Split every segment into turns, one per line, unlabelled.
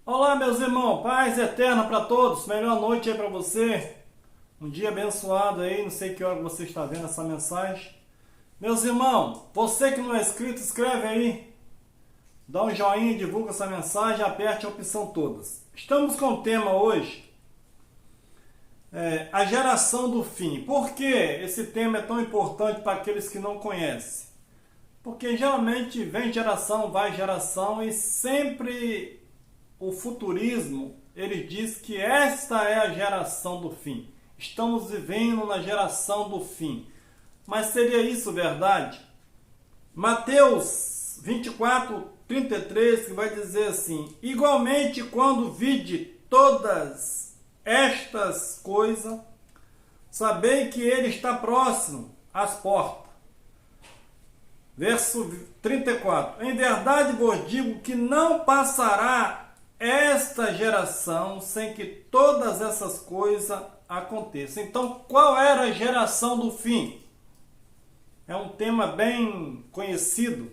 Olá, meus irmãos, paz eterna para todos, melhor noite aí para você, um dia abençoado aí, não sei que hora você está vendo essa mensagem. Meus irmãos, você que não é inscrito, escreve aí, dá um joinha, divulga essa mensagem, aperte a opção todas. Estamos com o tema hoje, a geração do fim. Por que esse tema é tão importante para aqueles que não conhecem? Porque geralmente vem geração, vai geração e sempre o futurismo, ele diz que esta é a geração do fim. Estamos vivendo na geração do fim. Mas seria isso verdade? Mateus 24:33, que vai dizer assim: igualmente quando vide todas estas coisas, sabei que ele está próximo às portas. Verso 34. Em verdade vos digo que não passará esta geração sem que todas essas coisas aconteçam. Então, qual era a geração do fim? É um tema bem conhecido.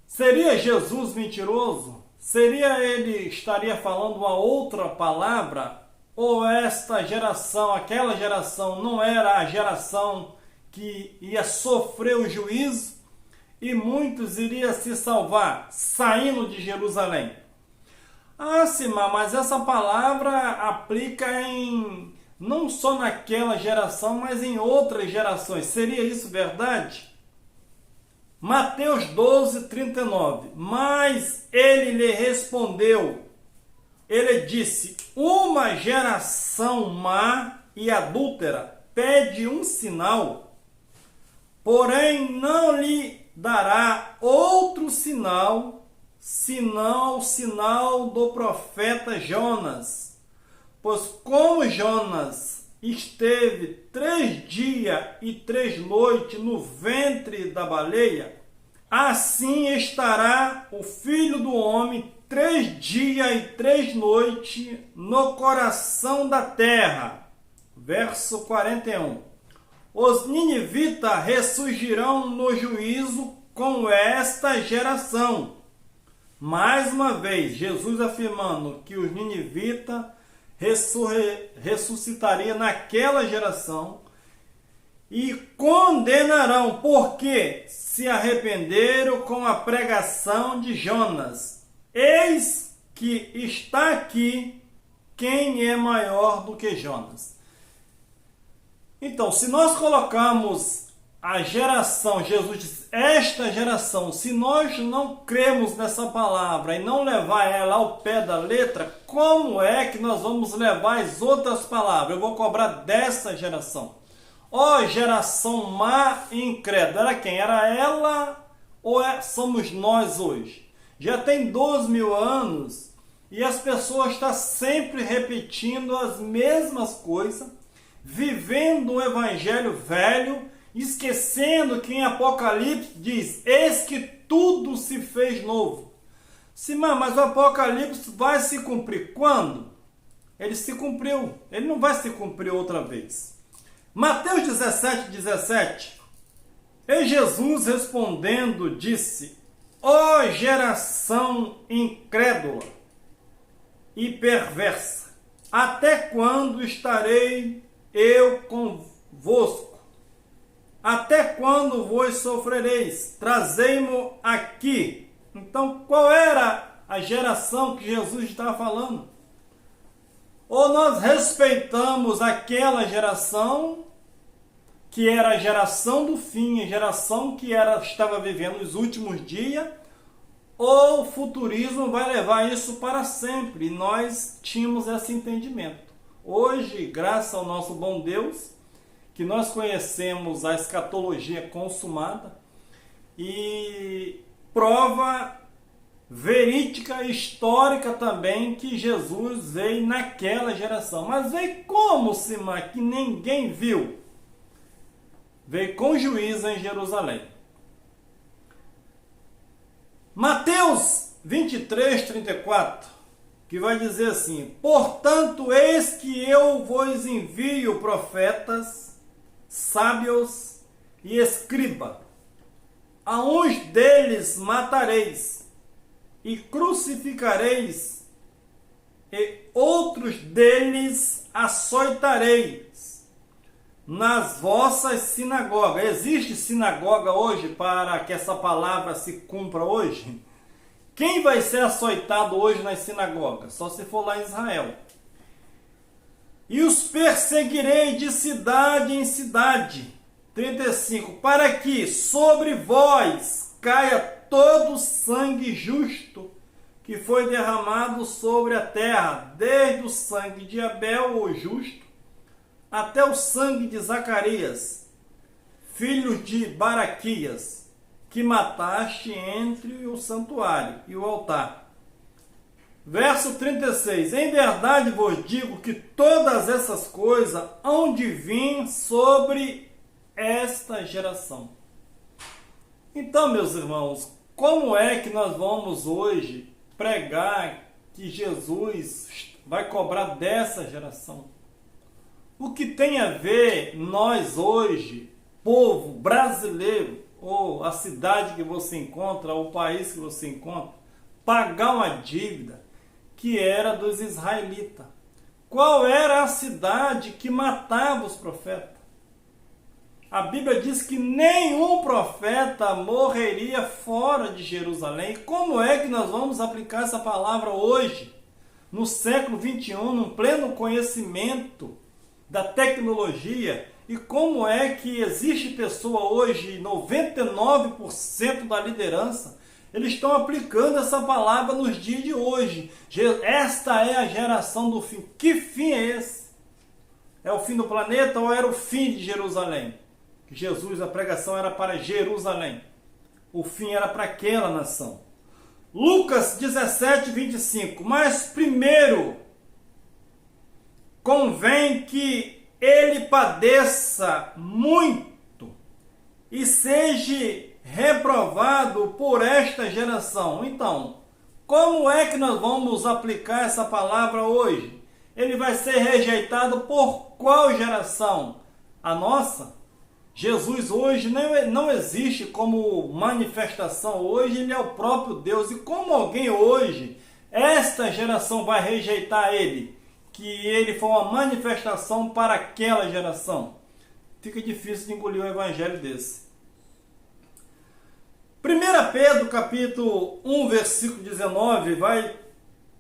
Seria Jesus mentiroso? Estaria falando uma outra palavra? Ou esta geração, aquela geração, não era a geração que ia sofrer o juízo e muitos iriam se salvar saindo de Jerusalém? Ah, sim, mas essa palavra aplica não só naquela geração, mas em outras gerações. Seria isso verdade? Mateus 12:39. Mas ele lhe respondeu, ele disse: uma geração má e adúltera pede um sinal, porém não lhe dará outro sinal, senão o sinal do profeta Jonas. Pois como Jonas esteve 3 dias e 3 noites no ventre da baleia, assim estará o Filho do Homem 3 dias e 3 noites no coração da terra. Verso 41. Os ninivitas ressurgirão no juízo com esta geração. Mais uma vez, Jesus afirmando que os ninivitas ressuscitaria naquela geração e condenarão, porque se arrependeram com a pregação de Jonas. Eis que está aqui quem é maior do que Jonas. Então, se nós colocamos a geração, Jesus disse, esta geração, se nós não cremos nessa palavra e não levar ela ao pé da letra, como é que nós vamos levar as outras palavras? Eu vou cobrar dessa geração. Ó, geração má e incrédula. Era quem? Era ela ou somos nós hoje? Já tem 2.000 anos e as pessoas estão sempre repetindo as mesmas coisas, vivendo um evangelho velho, esquecendo que em Apocalipse diz, eis que tudo se fez novo. Simão, mas o Apocalipse vai se cumprir quando? Ele se cumpriu, ele não vai se cumprir outra vez. Mateus 17:17. E Jesus respondendo disse, ó geração incrédula e perversa, até quando estarei eu convosco? Até quando vos sofrereis? Trazei-mo aqui. Então, qual era a geração que Jesus estava falando? Ou nós respeitamos aquela geração, que era a geração do fim, a geração que estava vivendo os últimos dias, ou o futurismo vai levar isso para sempre. E nós tínhamos esse entendimento. Hoje, graças ao nosso bom Deus, que nós conhecemos a escatologia consumada e prova verídica, histórica também, que Jesus veio naquela geração. Mas veio como, Simão, que ninguém viu? Veio com juízo em Jerusalém. Mateus 23:34, que vai dizer assim, portanto, eis que eu vos envio profetas, sábios e escriba. A uns deles matareis e crucificareis, e outros deles açoitareis nas vossas sinagogas. Existe sinagoga hoje para que essa palavra se cumpra hoje? Quem vai ser açoitado hoje nas sinagogas? Só se for lá em Israel. E os perseguirei de cidade em cidade. 35. Para que sobre vós caia todo o sangue justo que foi derramado sobre a terra, desde o sangue de Abel, o justo, até o sangue de Zacarias, filho de Baraquias, que mataste entre o santuário e o altar. Verso 36. Em verdade vos digo que todas essas coisas hão de vir sobre esta geração. Então, meus irmãos, como é que nós vamos hoje pregar que Jesus vai cobrar dessa geração? O que tem a ver nós hoje, povo brasileiro, ou a cidade que você encontra, ou o país que você encontra, pagar uma dívida que era dos israelitas? Qual era a cidade que matava os profetas? A Bíblia diz que nenhum profeta morreria fora de Jerusalém. Como é que nós vamos aplicar essa palavra hoje, no século 21, no pleno conhecimento da tecnologia? E como é que existe pessoa hoje, 99% da liderança, eles estão aplicando essa palavra nos dias de hoje. Esta é a geração do fim. Que fim é esse? É o fim do planeta ou era o fim de Jerusalém? Jesus, a pregação era para Jerusalém. O fim era para aquela nação. Lucas 17, 25. Mas primeiro convém que ele padeça muito e seja reprovado por esta geração. Então, como é que nós vamos aplicar essa palavra hoje? Ele vai ser rejeitado por qual geração? A nossa? Jesus hoje não existe como manifestação, hoje ele é o próprio Deus. E como alguém hoje, esta geração vai rejeitar ele? Que ele foi uma manifestação para aquela geração. Fica difícil de engolir um evangelho desse. 1 Pedro capítulo 1, versículo 19, vai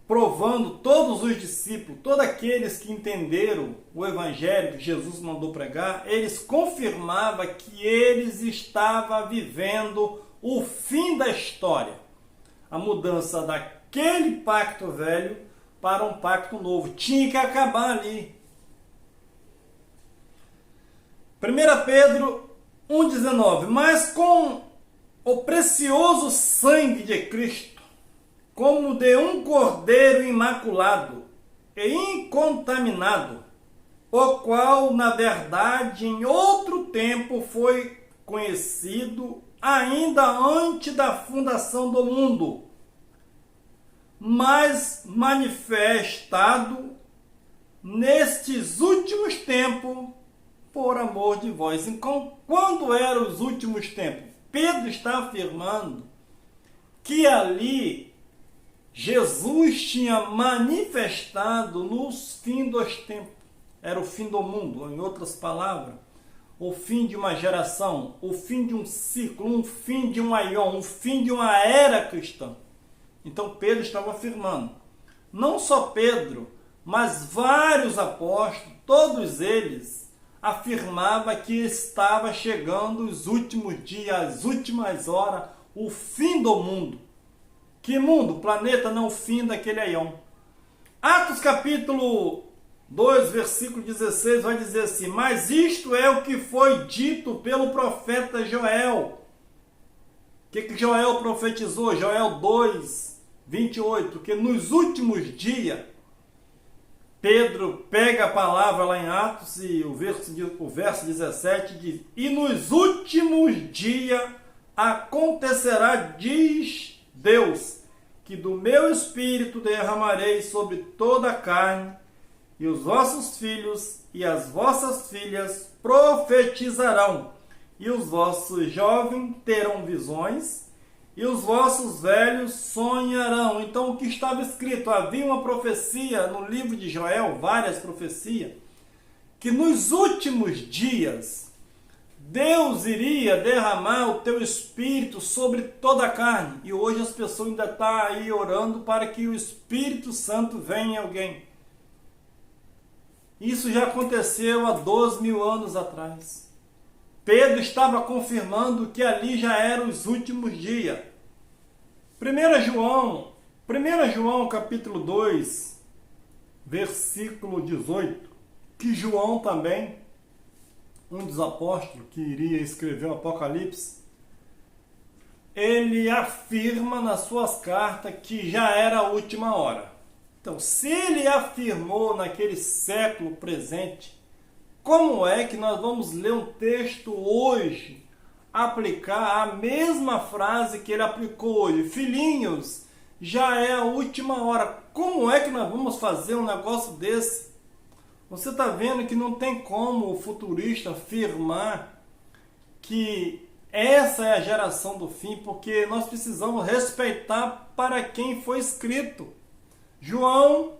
provando todos os discípulos, todos aqueles que entenderam o evangelho que Jesus mandou pregar, eles confirmavam que eles estavam vivendo o fim da história. A mudança daquele pacto velho para um pacto novo. Tinha que acabar ali. 1 Pedro 1,19. Mas com o precioso sangue de Cristo, como de um cordeiro imaculado e incontaminado, o qual, na verdade, em outro tempo foi conhecido ainda antes da fundação do mundo, mas manifestado nestes últimos tempos por amor de vós. Então, quando eram os últimos tempos? Pedro está afirmando que ali Jesus tinha manifestado nos fins dos tempos. Era o fim do mundo, em outras palavras, o fim de uma geração, o fim de um ciclo, um fim de um aion, um fim de uma era cristã. Então Pedro estava afirmando, não só Pedro, mas vários apóstolos, todos eles afirmavam que estava chegando os últimos dias, as últimas horas, o fim do mundo. Que mundo? Planeta, não o fim daquele aion. Atos capítulo 2, versículo 16 vai dizer assim, mas isto é o que foi dito pelo profeta Joel. O que Joel profetizou? Joel 2, 28, que nos últimos dias, Pedro pega a palavra lá em Atos e o verso 17 diz, e nos últimos dias acontecerá, diz Deus, que do meu espírito derramarei sobre toda a carne, e os vossos filhos e as vossas filhas profetizarão, e os vossos jovens terão visões, e os vossos velhos sonharão. Então, o que estava escrito? Havia uma profecia no livro de Joel, várias profecias, que nos últimos dias Deus iria derramar o teu Espírito sobre toda a carne. E hoje as pessoas ainda estão aí orando para que o Espírito Santo venha em alguém. Isso já aconteceu há 12.000 anos atrás. Pedro estava confirmando que ali já eram os últimos dias. 1 João capítulo 2, versículo 18, que João também, um dos apóstolos que iria escrever o Apocalipse, ele afirma nas suas cartas que já era a última hora. Então, se ele afirmou naquele século presente, como é que nós vamos ler um texto hoje, aplicar a mesma frase que ele aplicou hoje? Filhinhos, já é a última hora. Como é que nós vamos fazer um negócio desse? Você está vendo que não tem como o futurista afirmar que essa é a geração do fim, porque nós precisamos respeitar para quem foi escrito. 1 João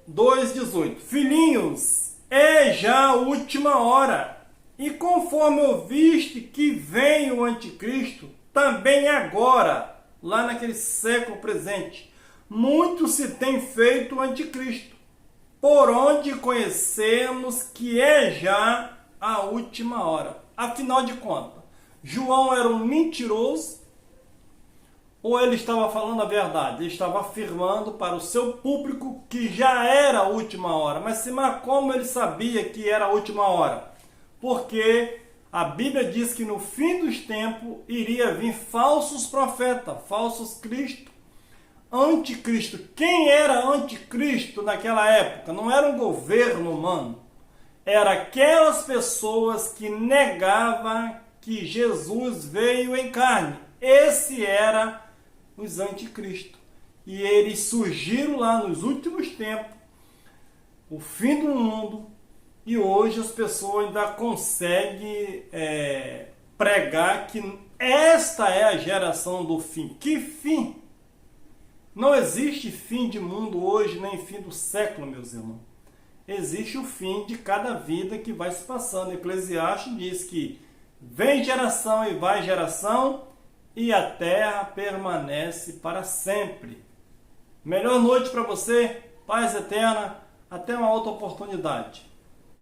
2,18. Filhinhos, é já a última hora, e conforme ouviste que vem o anticristo, também agora, lá naquele século presente, muito se tem feito o anticristo, por onde conhecemos que é já a última hora. Afinal de contas, João era um mentiroso, ou ele estava falando a verdade? Ele estava afirmando para o seu público que já era a última hora. Mas como ele sabia que era a última hora? Porque a Bíblia diz que no fim dos tempos iria vir falsos profetas, falsos cristos, anticristo. Quem era anticristo naquela época? Não era um governo humano. Era aquelas pessoas que negavam que Jesus veio em carne. Esse era os anticristos. E eles surgiram lá nos últimos tempos, o fim do mundo, e hoje as pessoas ainda conseguem pregar que esta é a geração do fim. Que fim? Não existe fim de mundo hoje, nem fim do século, meus irmãos. Existe o fim de cada vida que vai se passando. Eclesiastes diz que vem geração e vai geração, e a terra permanece para sempre. Melhor noite para você, paz eterna, até uma outra oportunidade.